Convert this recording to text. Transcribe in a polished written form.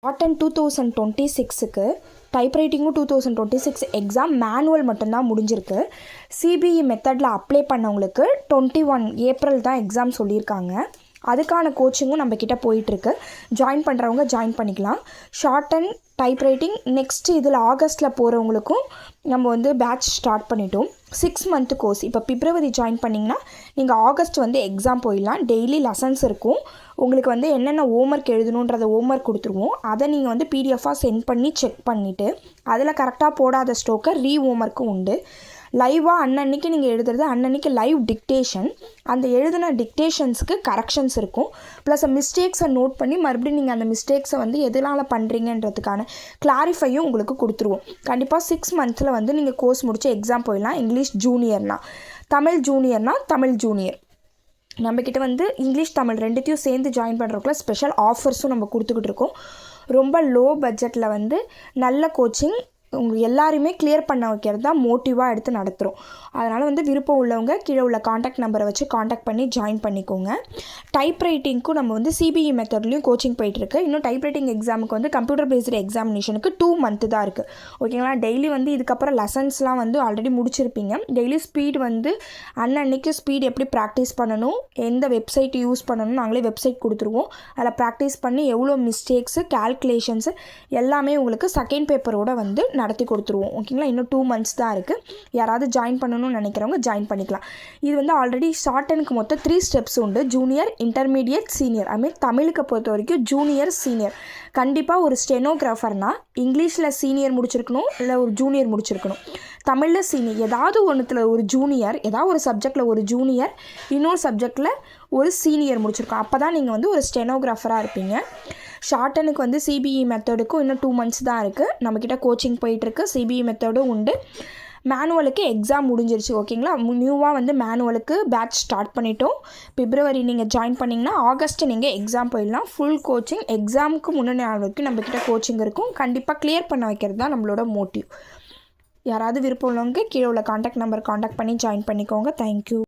Cotton 2026க்கு டைப்ரைட்டிங்கும் 2026 exam manual மட்டும்தான் முடிஞ்சிருக்கு. CBE மெத்தடில் அப்ளை பண்ணவங்களுக்கு 21 ஏப்ரல் தான் எக்ஸாம் சொல்லியிருக்காங்க. அதுக்கான கோச்சிங்கும் நம்மக்கிட்ட போயிட்டுருக்கு. ஜாயின் பண்ணுறவங்க ஜாயின் பண்ணிக்கலாம். ஷார்ட் அண்ட் டைப்ரைட்டிங் நெக்ஸ்ட்டு இதில் ஆகஸ்ட்டில் போகிறவங்களுக்கும் நம்ம வந்து பேட்ச் ஸ்டார்ட் பண்ணிட்டோம். 6 மந்த்து கோர்ஸ். இப்போ பிப்ரவரி ஜாயின் பண்ணிங்கன்னா நீங்கள் ஆகஸ்ட் வந்து எக்ஸாம் போயிடலாம். டெய்லி லெசன்ஸ் இருக்கும். உங்களுக்கு வந்து என்னென்ன ஹோம்ஒர்க் எழுதணுன்றத ஹோம்ஒர்க் கொடுத்துருவோம். அதை நீங்கள் வந்து பிடிஎஃபாக சென்ட் பண்ணி செக் பண்ணிவிட்டு அதில் கரெக்டாக போடாத ஸ்டோக்கை ஹோம்ஒர்க்கும் உண்டு. லைவாக அன்னன்னைக்கு நீங்கள் எழுதுறது அன்னன்னைக்கு லைவ் டிக்டேஷன். அந்த எழுதின டிக்டேஷன்ஸுக்கு கரெக்ஷன்ஸ் இருக்கும். ப்ளஸ் மிஸ்டேக்ஸை நோட் பண்ணி மறுபடியும் நீங்கள் அந்த மிஸ்டேக்ஸை வந்து எதனால் பண்ணுறீங்கன்றதுக்கான கிளாரிஃபையும் உங்களுக்கு கொடுத்துருவோம். கண்டிப்பாக 6 மந்த்தில் வந்து நீங்கள் கோர்ஸ் முடித்து எக்ஸாம் போயிடலாம். இங்கிலீஷ் ஜூனியர்னால் தமிழ் ஜூனியர்னால் தமிழ் ஜூனியர். நம்மக்கிட்ட வந்து இங்கிலீஷ் தமிழ் ரெண்டுத்தையும் சேர்ந்து ஜாயின் பண்ணுறதுக்குள்ள ஸ்பெஷல் ஆஃபர்ஸும் நம்ம கொடுத்துக்கிட்டு இருக்கோம். ரொம்ப லோ பட்ஜெட்டில் வந்து நல்ல கோச்சிங் உங்கள் எல்லாருமே கிளியர் பண்ண வைக்கிறது தான் மோட்டிவாக எடுத்து நடத்துகிறோம். அதனால் வந்து விருப்பம் உள்ளவங்க கீழே உள்ள காண்டாக்ட் நம்பரை வச்சு காண்டாக்ட் பண்ணி ஜாயின் பண்ணிக்கோங்க. டைப்ரைட்டிங்க்கும் நம்ம வந்து சிபிஇ மெத்தட்லேயும் கோச்சிங் போயிட்டுருக்கு. இன்னும் டைப்ரைட்டிங் எக்ஸாமுக்கு வந்து கம்ப்யூட்டர் பேஸ்டு எக்ஸாமினேஷனுக்கு 2 மந்த்து தான் இருக்குது. ஓகேங்களா? டெய்லி வந்து இதுக்கப்புறம் லெசன்ஸ்லாம் வந்து ஆல்ரெடி முடிச்சிருப்பீங்க. டெய்லி ஸ்பீட் வந்து அன்னன்னைக்கு ஸ்பீட் எப்படி ப்ராக்டிஸ் பண்ணணும், எந்த வெப்சைட் யூஸ் பண்ணணும் நாங்களே வெப்சைட் கொடுத்துருவோம். அதில் ப்ராக்டிஸ் பண்ணி எவ்வளோ மிஸ்டேக்ஸு கேல்குலேஷன்ஸு எல்லாமே உங்களுக்கு செகண்ட் பேப்பரோடு வந்து நடத்தி கொடுத்துருவோம். ஓகேங்களா? இன்னும் 2 மந்த்ஸ் தான் இருக்குது. யாராவது ஜாயின் பண்ணணும்னு நினைக்கிறவங்க ஜாயின் பண்ணிக்கலாம். இது வந்து ஆல்ரெடி ஷார்ட் அண்டுக்கு மொத்தம் 3 ஸ்டெப்ஸ் உண்டு. Junior, intermediate, senior. அதுமாதிரி தமிழுக்கு பொறுத்த வரைக்கும் ஜூனியர், சீனியர். கண்டிப்பாக ஒரு ஸ்டெனோகிராஃபர்னால் இங்கிலீஷில் சீனியர் முடிச்சிருக்கணும், இல்லை ஒரு ஜூனியர் முடிச்சிருக்கணும். தமிழில் சீனியர், ஏதாவது ஒன்றுத்தில் ஒரு ஜூனியர், ஏதாவது ஒரு சப்ஜெக்டில் ஒரு ஜூனியர், இன்னொரு சப்ஜெக்டில் ஒரு சீனியர் முடிச்சிருக்கோம். அப்போ தான் நீங்கள் வந்து ஒரு ஸ்டெனோகிராஃபராக இருப்பீங்க. ஷார்ட்டனுக்கு வந்து சிபிஇ மெத்தடுக்கும் இன்னும் 2 மந்த்ஸ் தான் இருக்குது. நம்மக்கிட்ட கோச்சிங் போயிட்டுருக்கு. சிபிஇ மெத்தடும் உண்டு. மேனுவலுக்கு எக்ஸாம் முடிஞ்சிருச்சு. ஓகேங்களா? நியூவாக வந்து மேனுவலுக்கு பேட்ச் ஸ்டார்ட் பண்ணிட்டோம். பிப்ரவரி நீங்கள் ஜாயின் பண்ணிங்கன்னா ஆகஸ்ட் நீங்கள் எக்ஸாம் போயிடலாம். ஃபுல் கோச்சிங் எக்ஸாமுக்கு முன்னாடி நாள் வரைக்கும் நம்மக்கிட்ட கோச்சிங் இருக்கும். கண்டிப்பாக கிளியர் பண்ண வைக்கிறது தான் நம்மளோட மோட்டிவ். யாராவது விருப்பம் உள்ளவங்க கீழே உள்ள காண்டாக்ட் நம்பர் காண்டாக்ட் பண்ணி ஜாயின் பண்ணிக்கோங்க. தேங்க்யூ.